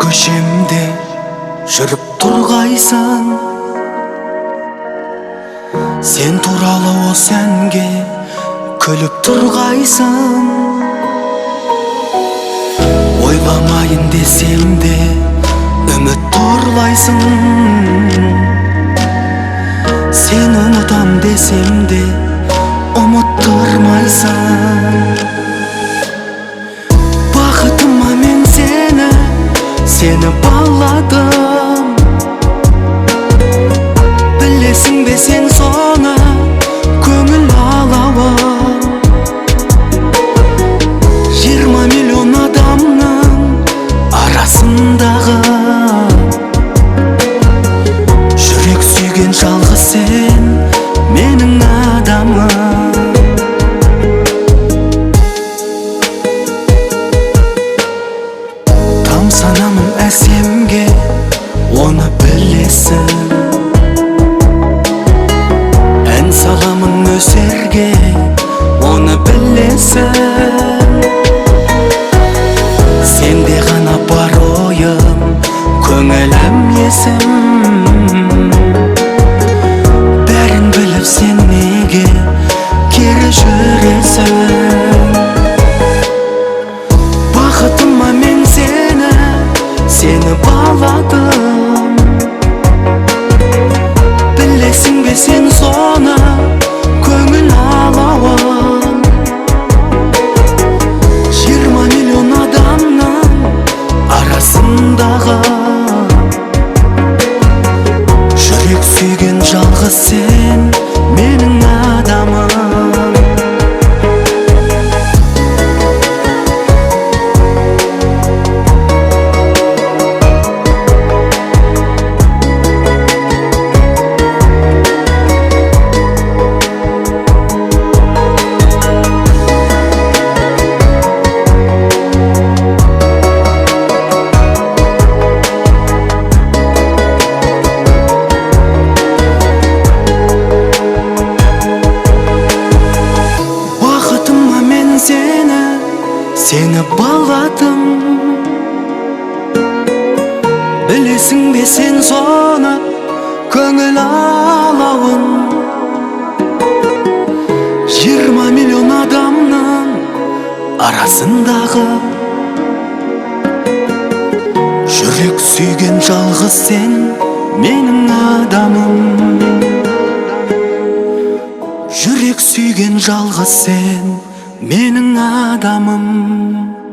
Köşemde жүрүп тургайсың, сен туралы осы әнге күлүп тургайсың. Ойламайын десем де үміт торлайсың, сен ұмытам десем де ұмыттырмайсың. Бақытыма мен сені балладым. Білесің бе сен соны көңіл алауым. 20 миллион адамның арасындағы жүрек сүйген жалғыз сен менің адамым. Тамсанамын әсемге, оны білесің. Ән саламын өсерге, оны білесің. Сенде ғана бар ойым, көңілім есім. Бәрін біліп сен неге кері жүресің? Бақытыма мен сені балладым. Білесің бе сен соны көңіл алауым. 20 миллион адамның арасындағы жүрек сүйген жалғыз сен менің адамым. Сені балладым. Білесің бе сен соны көңіл алауын. 20 миллион адамның арасындағы жүрек сүйген жалғыз сен менің адамым. Жүрек сүйген жалғыз сен менің адамым.